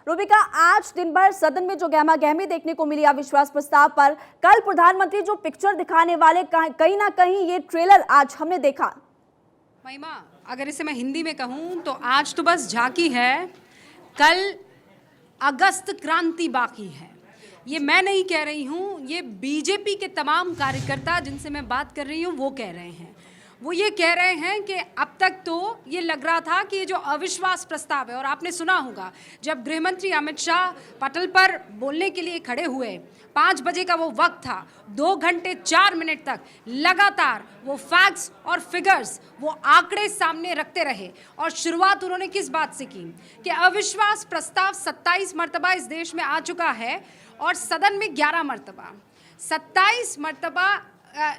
रूबिका, आज दिन भर सदन में जो गहमा गहमी देखने को मिली अविश्वास प्रस्ताव पर, कल प्रधानमंत्री जो पिक्चर दिखाने वाले, कहीं ना कहीं ये ट्रेलर आज हमने देखा। महिमा, अगर इसे मैं हिंदी में कहूं तो आज तो बस झांकी है, कल अगस्त क्रांति बाकी है। ये मैं नहीं कह रही हूं, ये बीजेपी के तमाम कार्यकर्ता जिनसे मैं बात कर रही हूं वो कह रहे हैं। वो ये कह रहे हैं कि अब तक तो ये लग रहा था कि ये जो अविश्वास प्रस्ताव है, और आपने सुना होगा जब गृहमंत्री अमित शाह पटल पर बोलने के लिए खड़े हुए, 5 बजे का वो वक्त था, 2 घंटे 4 मिनट तक लगातार वो फैक्ट्स और फिगर्स, वो आंकड़े सामने रखते रहे। और शुरुआत उन्होंने किस बात से की कि अविश्वास प्रस्ताव 27 मरतबा इस देश में आ चुका है और सदन में 11 मरतबा। 27 मरतबा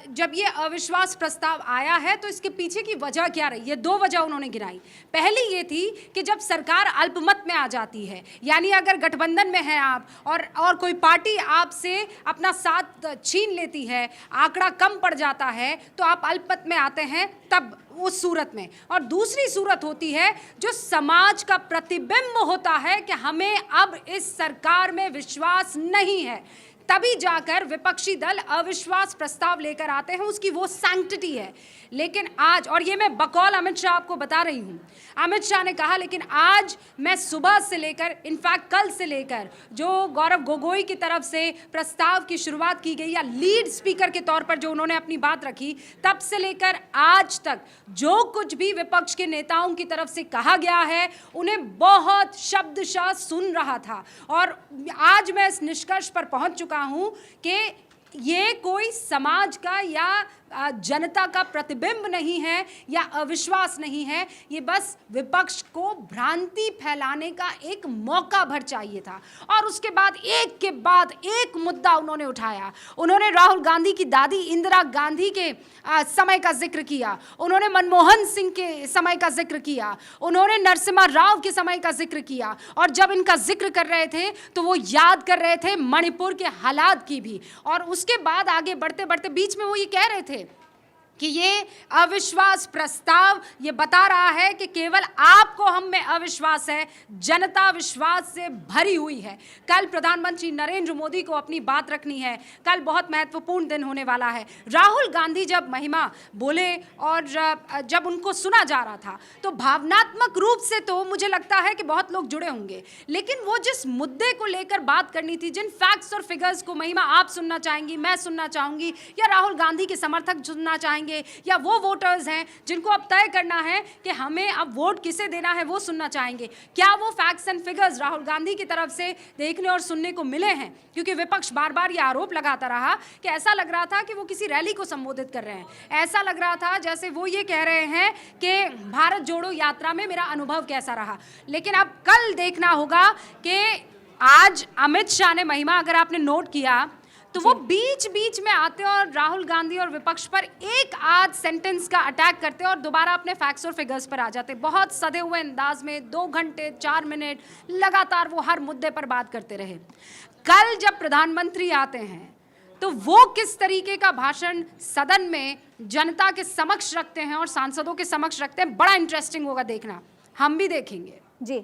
जब ये अविश्वास प्रस्ताव आया है तो इसके पीछे की वजह क्या रही? ये 2 वजह उन्होंने गिनाई। पहली ये थी कि जब सरकार अल्पमत में आ जाती है, यानी अगर गठबंधन में हैं आप और कोई पार्टी आपसे अपना साथ छीन लेती है, आंकड़ा कम पड़ जाता है, तो आप अल्पमत में आते हैं, तब उस सूरत में। और दूसरी सूरत होती है जो समाज का प्रतिबिंब होता है कि हमें अब इस सरकार में विश्वास नहीं है, तभी जाकर विपक्षी दल अविश्वास प्रस्ताव लेकर आते हैं, उसकी वो सैंक्टिटी है। लेकिन आज, और ये मैं बकौल अमित शाह आपको बता रही हूँ, अमित शाह ने कहा, लेकिन आज मैं सुबह से लेकर, इनफैक्ट कल से लेकर, जो गौरव गोगोई की तरफ से प्रस्ताव की शुरुआत की गई या लीड स्पीकर के तौर पर जो उन्होंने अपनी बात रखी, तब से लेकर आज तक जो कुछ भी विपक्ष के नेताओं की तरफ से कहा गया है, उन्हें बहुत शब्दशः सुन रहा था। और आज मैं इस निष्कर्ष पर पहुंच चुका हूं कि ये कोई समाज का या जनता का प्रतिबिंब नहीं है या अविश्वास नहीं है, ये बस विपक्ष को भ्रांति फैलाने का एक मौका भर चाहिए था। और उसके बाद एक के बाद एक मुद्दा उन्होंने उठाया। उन्होंने राहुल गांधी की दादी इंदिरा गांधी के समय का जिक्र किया, उन्होंने मनमोहन सिंह के समय का जिक्र किया, उन्होंने नरसिम्हा राव के समय का जिक्र किया। और जब इनका जिक्र कर रहे थे तो वो याद कर रहे थे मणिपुर के हालात की भी। और उसके बाद आगे बढ़ते बढ़ते बीच में वो ये कह रहे थे कि ये अविश्वास प्रस्ताव ये बता रहा है कि केवल आपको हम में अविश्वास है, जनता विश्वास से भरी हुई है। कल प्रधानमंत्री नरेंद्र मोदी को अपनी बात रखनी है, कल बहुत महत्वपूर्ण दिन होने वाला है। राहुल गांधी जब महिमा बोले और जब उनको सुना जा रहा था तो भावनात्मक रूप से तो मुझे लगता है कि बहुत लोग जुड़े होंगे, लेकिन वो जिस मुद्दे को लेकर बात करनी थी, जिन फैक्ट्स और फिगर्स को महिमा आप सुनना चाहेंगी, मैं सुनना चाहूंगी, या राहुल गांधी के समर्थक सुनना चाहेंगे, या वो वोटर्स हैं जिनको अब तय करना है कि हमें अब वोट किसे देना है, वो सुनना चाहेंगे, क्या वो facts and figures Rahul Gandhi की तरफ से देखने और सुनने को मिले हैं? क्योंकि विपक्ष बार बार ये आरोप लगाता रहा कि ऐसा लग रहा था कि वो किसी रैली को संबोधित कर रहे हैं, ऐसा लग रहा था जैसे वो ये कह रहे हैं कि भारत जोड़ो यात्रा में मेरा अनुभव कैसा रहा। लेकिन अब कल देखना होगा कि आज अमित शाह ने, महिमा अगर आपने नोट किया तो वो बीच बीच में आते और राहुल गांधी और विपक्ष पर एक आध सेंटेंस का अटैक करते और दोबारा अपने फैक्ट्स और फिगर्स पर आ जाते। बहुत सधे हुए अंदाज में 2 घंटे 4 मिनट लगातार वो हर मुद्दे पर बात करते रहे। कल जब प्रधानमंत्री आते हैं तो वो किस तरीके का भाषण सदन में जनता के समक्ष रखते हैं और सांसदों के समक्ष रखते हैं, बड़ा इंटरेस्टिंग होगा देखना, हम भी देखेंगे। जी।